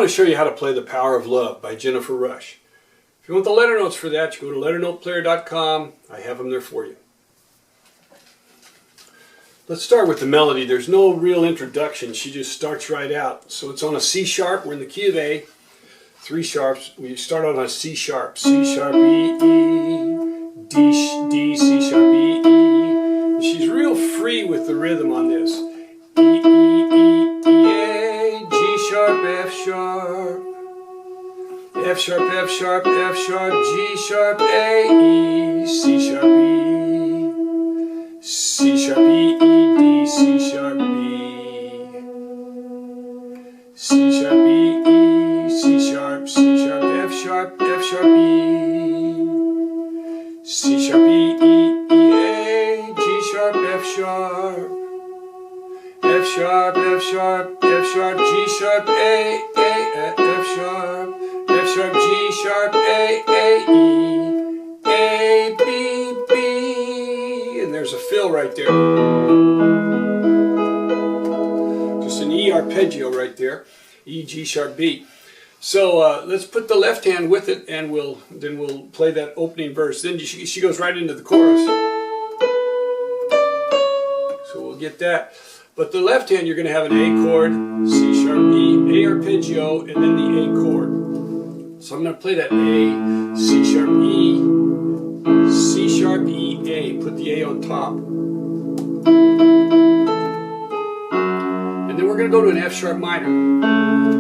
want to show you how to play The Power of Love by Jennifer Rush. If you want the letter notes for that, you go to LetterNotePlayer.com. I have them there for you. Let's start with the melody. There's no real introduction. She just starts right out. So it's on a C sharp. We're in the key of A. 3 sharps. We start on a C sharp. C sharp, E, E, D, C sharp, E, E. She's real free with the rhythm on this. E, E, E, E, A, G sharp, F sharp. F sharp, F sharp, F sharp, G sharp, A, E, C sharp, E, C sharp, E, E, D, C sharp, B, C sharp, E, E, C sharp, F sharp, F sharp, E, C sharp, E, E, E, A, G sharp, F sharp, F sharp, F sharp, F sharp, G sharp, A, F sharp, F sharp, G sharp, A, E, A, B, B, and there's a fill right there. Just an E arpeggio right there. E, G sharp, B. So let's put the left hand with it, and we'll play that opening verse. Then she goes right into the chorus. So we'll get that. But the left hand, you're going to have an A chord, C sharp, E, A arpeggio, and then the A chord. So I'm going to play that A, C sharp, E, C sharp, E, A. Put the A on top. And then we're going to go to an F sharp minor.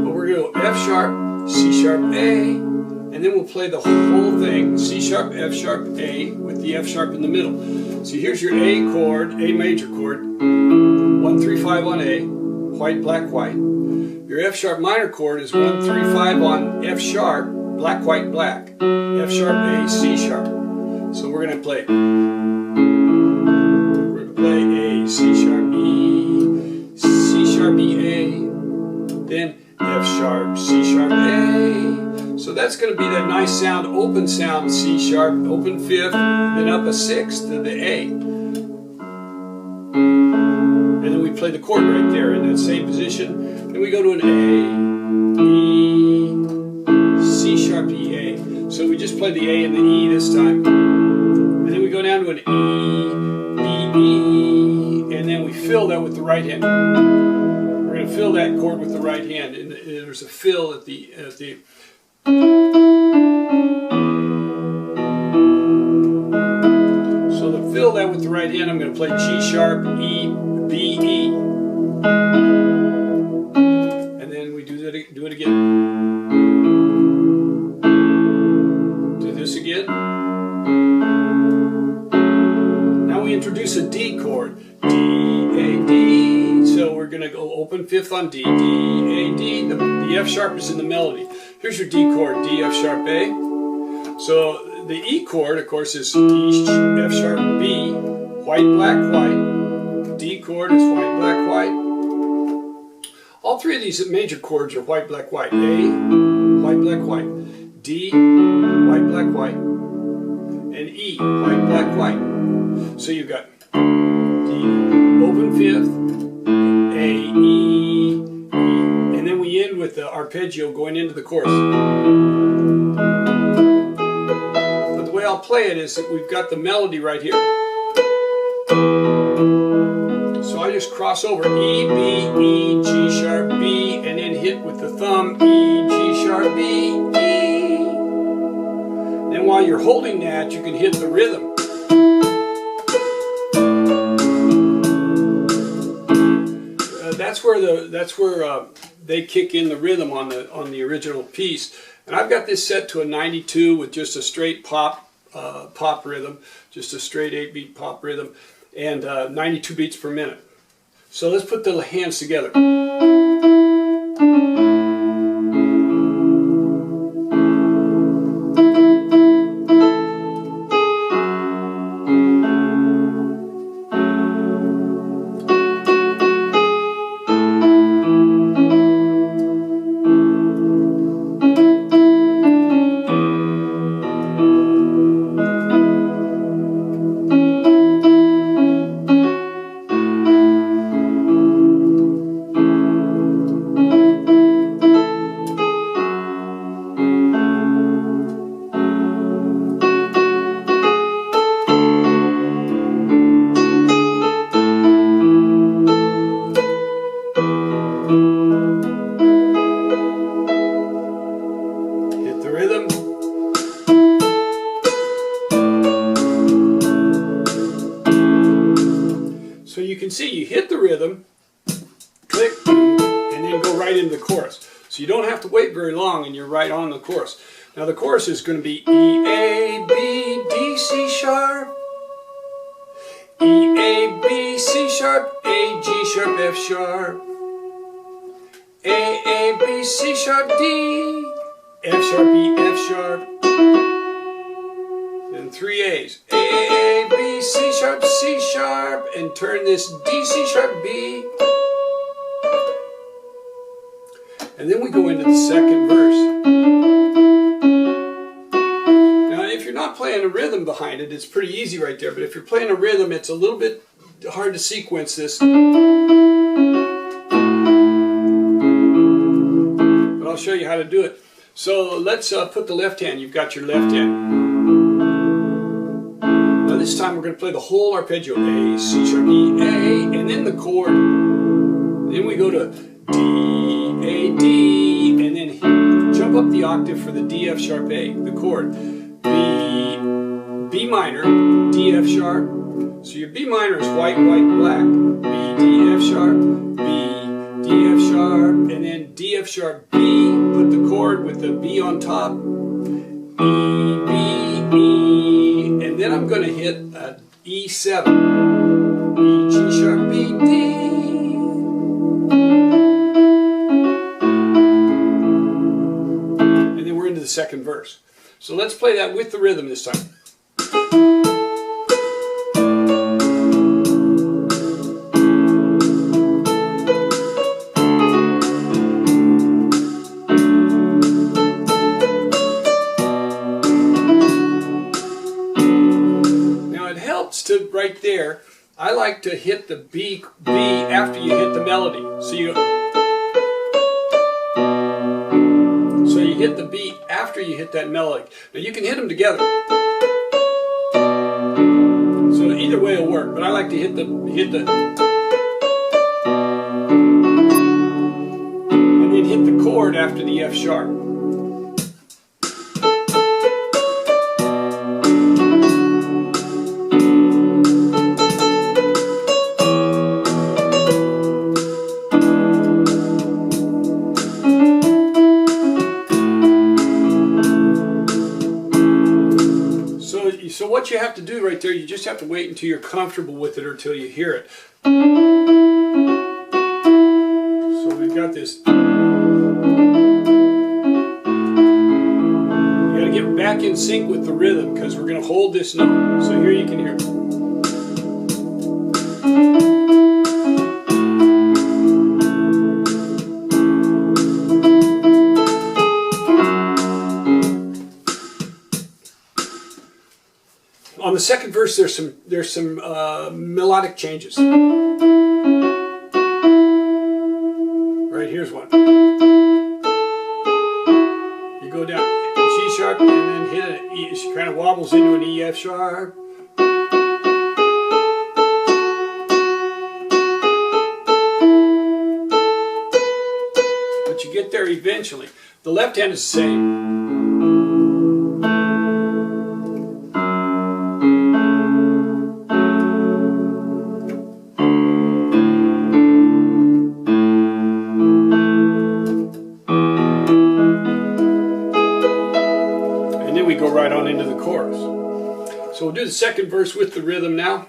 But we're going to go F sharp, C sharp, A, and then we'll play the whole thing, C sharp, F sharp, A, with the F sharp in the middle. So here's your A chord, A major chord, 1, 3, 5 on A, white, black, white. Your F sharp minor chord is 1, 3, 5 on F sharp, black, white, black. F sharp, A, C sharp. So we're going to play. We're going to play A, C sharp, E, C sharp, E, A, then F sharp, C sharp, A. So that's going to be that nice sound, open sound, C sharp, open 5th, then up a 6th to the A. And then we play the chord right there in that same position. Then we go to an A, E, C sharp, E, A. So we just play the A and the E this time. And then we go down to an E, E, E, and then we fill that with the right hand. We're going to fill that chord with the right hand, and there's a fill at the so to fill that with the right hand, I'm going to play G sharp, E, B, E, and then we do it again. Do this again. Now we introduce a D chord, D, A, D. So we're going to go open 5th on D, D, A, D. The F sharp is in the melody. Here's your D chord, D, F sharp, A. So the E chord, of course, is E, F sharp, B, white, black, white. D chord is white, black, white. All 3 of these major chords are white, black, white. A, white, black, white. D, white, black, white. And E, white, black, white. So you've got D, open 5th, A, E, E, and then we end with the arpeggio going into the chorus. But the way I'll play it is that we've got the melody right here. So I just cross over E, B, E, G sharp, B, and then hit with the thumb E, G sharp, B, E. Then while you're holding that, you can hit the rhythm. That's where they kick in the rhythm on the original piece, and I've got this set to a 92 with just a straight pop rhythm, just a straight 8-beat pop rhythm, and 92 beats per minute. So let's put the hands together. can see you hit the rhythm, click, and then go right into the chorus. So you don't have to wait very long and you're right on the chorus. Now the chorus is going to be E, A, B, D, C sharp, E, A, B, C sharp, A, G sharp, F sharp, A, B, C sharp, D, F sharp, E, F sharp, and 3 A's. A, B, C sharp, C sharp, and turn this D, C sharp, B. And then we go into the second verse. Now if you're not playing a rhythm behind it, it's pretty easy right there. But if you're playing a rhythm, it's a little bit hard to sequence this. But I'll show you how to do it. So let's put the left hand. You've got your left hand. Now this time we're going to play the whole arpeggio. A, C sharp, E, A, and then the chord. Then we go to D, A, D, and then jump up the octave for the D, F sharp, A, the chord. B minor, D, F sharp. So your B minor is white, white, black. B, D, F sharp, B, D, F sharp, and then D, F sharp, B. Put the chord with the B on top. E, B, E, and then I'm going to hit E7. E, G sharp, B, D. The second verse. So let's play that with the rhythm this time. Now it helps to, right there, I like to hit the B after you hit the melody. So you hit the beat after you hit that melody. Now you can hit them together. So either way will work, but I like to hit the and then hit the chord after the F sharp. So what you have to do right there, you just have to wait until you're comfortable with it or until you hear it. So we've got this. You got to get back in sync with the rhythm because we're going to hold this note. So here you can hear it. On the second verse, there's some melodic changes. Right, here's one. You go down G sharp and then hit an E. She kind of wobbles into an E, F sharp. But you get there eventually. The left hand is the same. We go right on into the chorus. So we'll do the second verse with the rhythm now.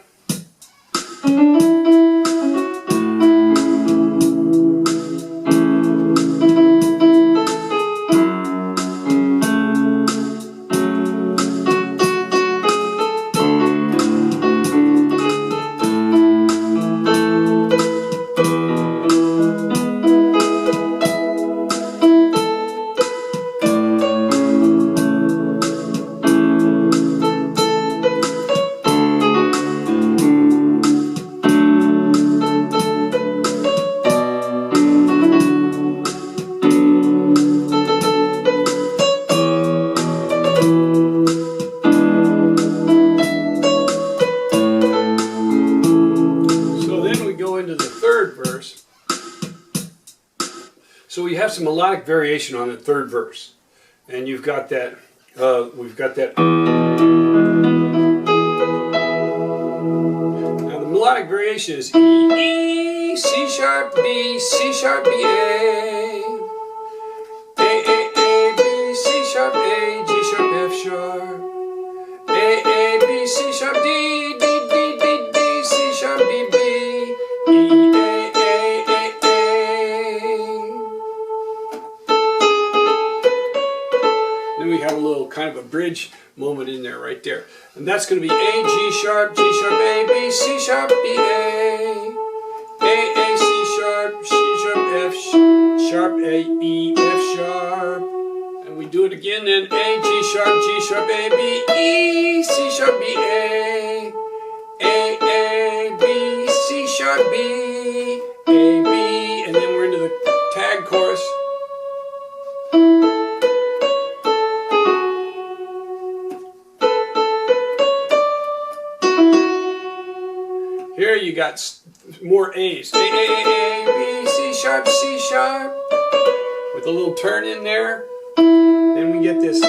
So we have some melodic variation on the third verse, and you've got that. We've got that. Now the melodic variation is E, E, C sharp, B, C sharp, B, A, B, C sharp, A, G sharp, F sharp, A, B, C sharp, D, D, D, D, D, C sharp, B, B, E, A, A, A. Then we have a little kind of a bridge moment in there, right there. And that's going to be A, G sharp, A, B, C sharp, B, A, C sharp, C sharp, F sharp, A, E, F sharp. And we do it again then, A, G sharp, A, B, E, C sharp, B, A, B, C sharp, B, A, B, and then we're into the tag chorus. Here you got more A's. A, B, C sharp, with a little turn in there. Then we get this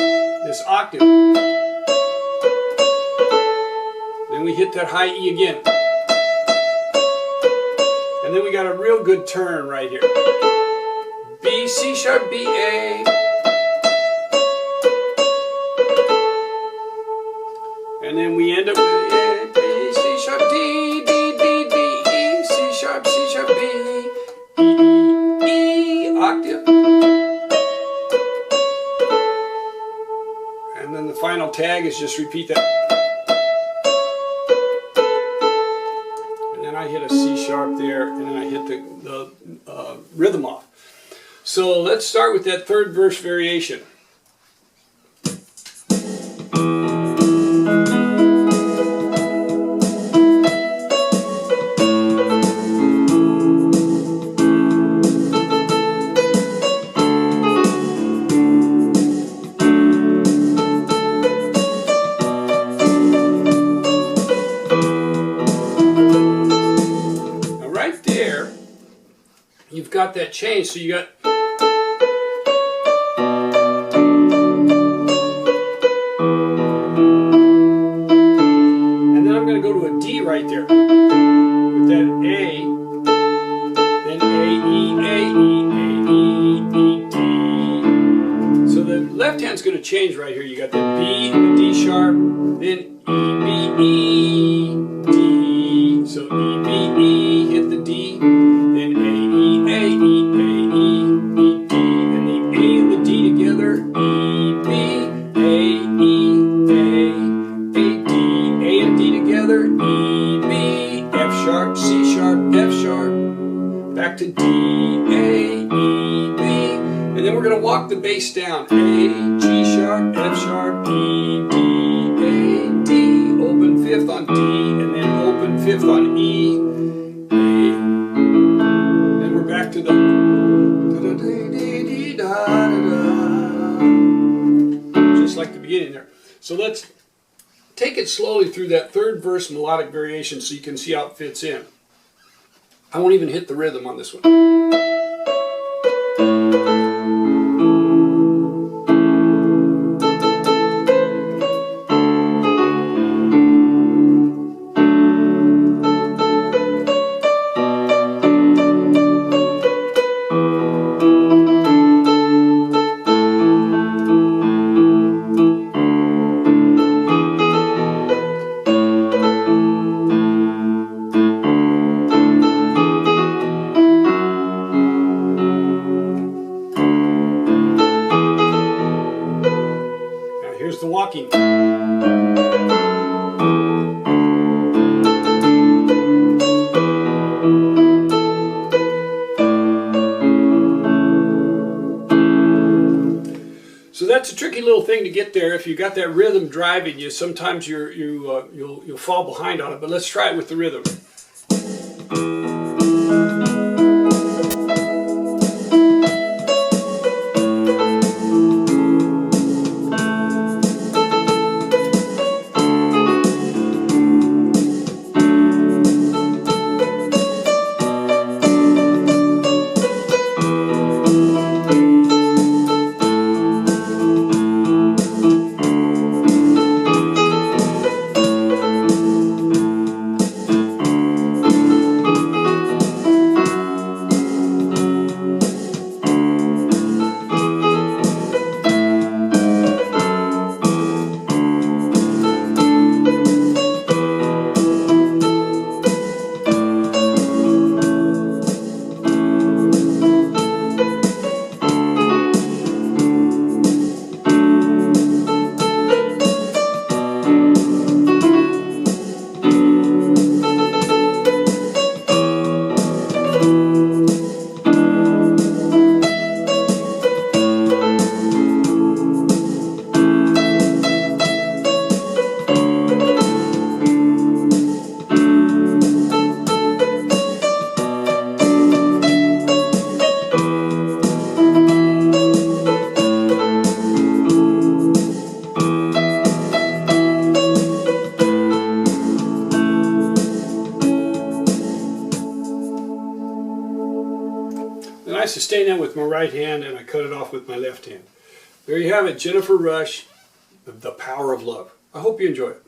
octave. Then we hit that high E again. And then we got a real good turn right here. B, C sharp, B, A. And then we end up with A, B, C sharp, D, D, D, D, E, C sharp, B, E, octave. And then the final tag is just repeat that. And then I hit a C sharp there, and then I hit the rhythm off. So let's start with that third verse variation. You've got that change, so you got and then I'm going to go to a D right there with that A, then A, E, D. So the left hand's going to change right here. You got the B and the D sharp, then E, B, E, D. So E, B, E, hit the D, then A, back to D, A, E, B, and then we're going to walk the bass down. A, G sharp, F sharp, E, D, A, D, open fifth on D, and then open fifth on E, A. Then we're back to the just like the beginning there. So let's take it slowly through that third verse melodic variation so you can see how it fits in. I won't even hit the rhythm on this one. Here's the walking. So that's a tricky little thing to get there. If you got that rhythm driving you, sometimes you'll fall behind on it. But let's try it with the rhythm. sustain that with my right hand and I cut it off with my left hand. There you have it, Jennifer Rush, The Power of Love. I hope you enjoy it.